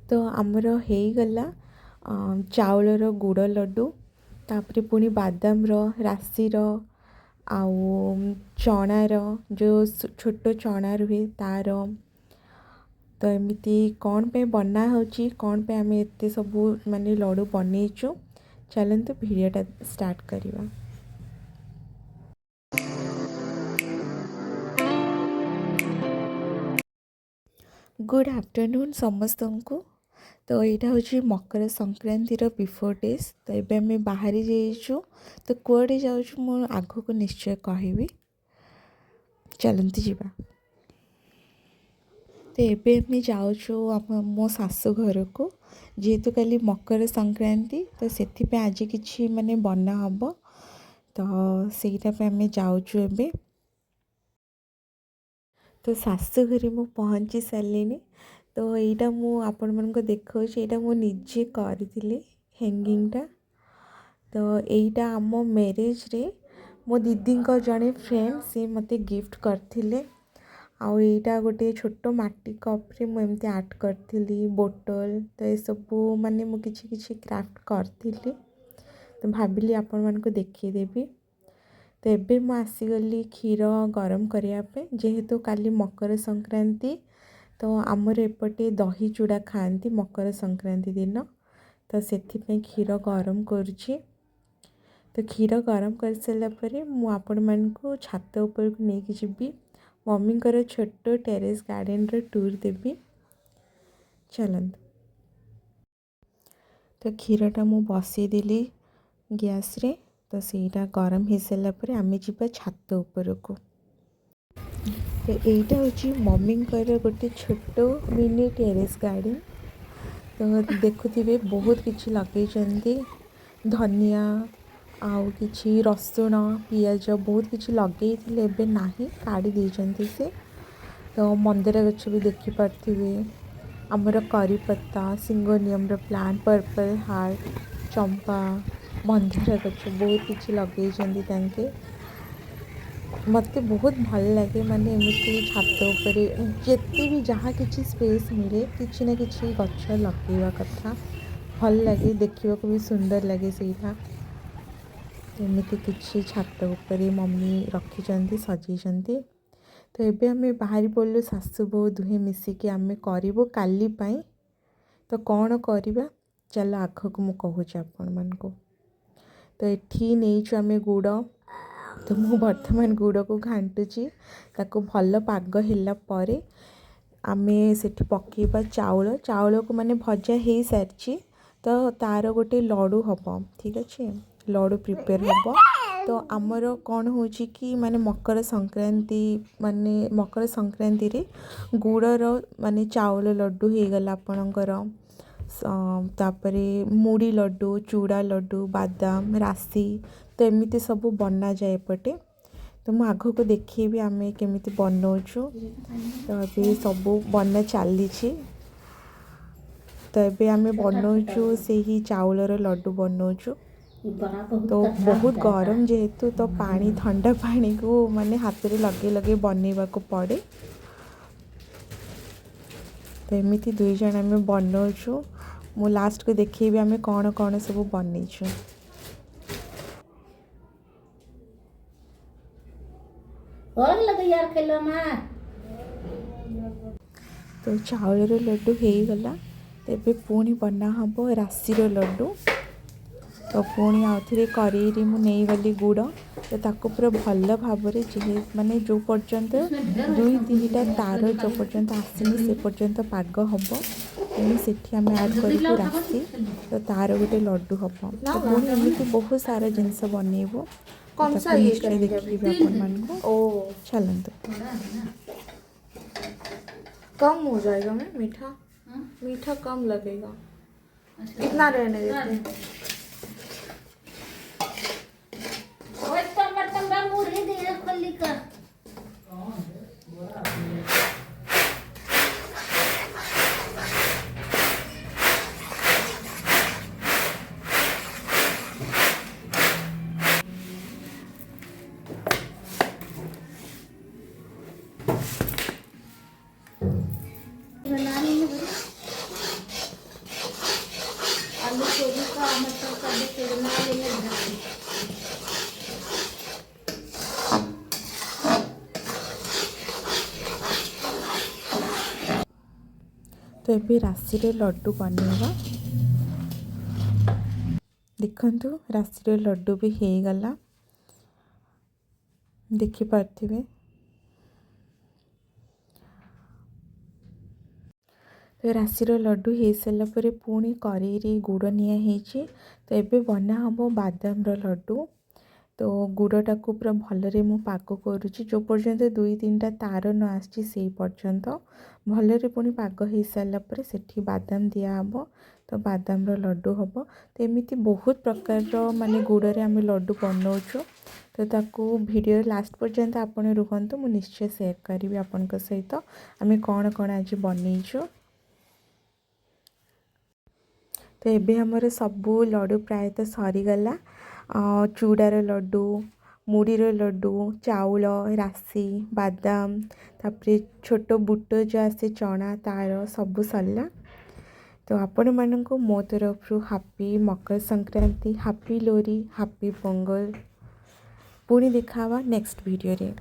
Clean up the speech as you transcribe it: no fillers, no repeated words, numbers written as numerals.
तो आमर हो गला चाउलर गुड़ लड्डू तापर पुणी बादाम राशि आउ चणार जो छोट चना रुहे तार तो एमती कौन पे बना होची कौन पे आम एत सब माने लड्डू बनईचु चलते भिडियोटा स्टार्ट करवा। गुड आफ्टरनून समस्त को। तो यहाँ हूँ मकर संक्रांतिर बिफोर डेज। तो ये आम बाहरी जाइचु तो कुआडे जाऊँ मु आग को निश्चय कहबी चलती जावा। तो ये आम जाऊँ मो सासू घर को जेहेतु काली मकर संक्रांति तो से आज कि माने बना हम तो सहीटा आम जाऊँ एबे। तो सासू घरे मु पहुँची सारे तो यहाँ मुझे मन को देखा यहाँ मुझे निजे करी हैंगिंगटा। तो यहाँ आम मैरेज रे मो दीदी जड़े फ्रेंड सी मते गिफ्ट करथिले। आउ यहाँ गोटे छोट माटी कप्रे मुझे आर्ट करी बोतल तो ये सब माने मु किछि क्राफ्ट करी तो भाविली आपण मन को देखीदेवी। तो एबे मु आसीगली क्षीर गरम करने जेहेतु काली मकर संक्रांति तो आमर एपटे दही चूड़ा खाती मकर संक्रांति दिन तो से क्षीर गरम करुछि। तो क्षीर गरम कर सारा पर मु आपण मन को छात ऊपर को लेकिन जीवी मम्मी छोट टेरेस गार्डन रो टूर देवी चलत। तो क्षीरटा मु बसईदेली गैस रे तो सहीटा गरम हो सारा पर आम जा छात ऊपर को। तो यहाँ हूँ मम्मी गोटे छोट मिनी टेरेस गार्डन। तो देखुथिबे बहुत किछि लगे धनिया आउ किछि रसुण पियाज बहुत किछि लगे एबे नाही काढ़ी देइचंती से। तो मंदिर गछ भी देखि पार्थिबे आमर करी पत्ता सिंगोनियम प्लांट पर्पल हार्ट चंपा मंदिर गछ बहुत किछि लगे मते बहुत भल लगे माने एमती छात ऊपर जिते भी जहाँ किसी स्पेस मिले किसी ना किसी गछ लगेवा कथा भल लगे देखा भी सुंदर लगे सहीटा। एमती किसी छात ऊपर मम्मी रखी सजाई। तो एबे आम बाहरी पड़लु सासू बो दुहे मिसिकी आम करूँ काली पाई। तो कौन करवा चल आग को मुझे कहूँ आपण मन को। तो ये नहीं आम गुड़ तो मु बर्तमान गुड़ को घाटुची ताको भल पाग होला परे आमे सेठी पकेबा चाउल चाउल को माने भजा हो सारी तो तार गोटे लड्डू हम ठीक अच्छे लड्डू प्रिपेयर हम। तो आमर कौन हो कि माने मकर संक्रांति रे गुड़र माने चाउल लड्डू हो गला आपणकर तापरे मुड़ी लड्डू चूड़ा लड्डू बादाम राशि तो एमती सब बना जाए पटे। तो मु आग को देखी आम केमी बनाऊँ तो ये सब बना चली। तो ये आम बनाऊँ से ही चाउलर लड्डू बनाऊँ। तो बहुत गरम जेहेतु तो पानी ठंडा पानी को माने हाथ में लगे लगे बनवा को पड़े। तो एमती दुई जन आम बनाऊँ मु लास्ट को देखी आम कौन कौन सब बनईचु। और लगे यार खेलो मां। तो चाउल लड्डू हो गला तेबे पुणी बना हम राशि लड्डू। तो पुणी आउ थे करेई मु नहीं गली गुड़ तो ताको पूरा भल भाव जे माने जो पर्यंत दुई तीनटा तार जो पर्यंत आसनी से पर्यंत पाग हम तेणु से आम ऐड करूँ राशि तो तार गोटे लड्डू हम। तो पुणी एमती बहुत सारा जिनस बनइबो निश्चय देखिए अपन मान को चलते। कम हो जाएगा मैं मीठा मीठा कम लगेगा कितना रहने देते हैं। मटर का बेचना लेने धरती तो ये राशि लड्डू बनवा देखु राशि लड्डू भी हो गला देखिपे तो राशि लड्डू हो सारा पर पुणी कड़े गुड़ नि तो ये बना हम बादाम लड्डू तो गुड़टा को पूरा भलरे मु पाक करुँच जो पर्यंत 2-3टा तार न आसी से पर्यंत भलरे पुणी पाक हो सारापर से बादाम दिहब तो बादाम लड्डू हम तो एमती बहुत प्रकार माने गुड़े आम लड्डू बनाऊँ तो ताकू वीडियो लास्ट पर्यंत आपने रुहतु मु निश्चय शेयर करी आपण सहित आम कौन कौन आज बनईचु तो ये आमर सबू लड्डू प्रायतः सरीगला चूड़ार लड्डू मुड़ीर लड्डू चाउल राशि बादाम तापर छोट बुट जो आसे चना तार सबू सरला तो आपण मानक मो तरफ हापी मकर संक्रांति हापी लोरी हापी पोंगल पुणी देखा नेक्स्ट वीडियो रे।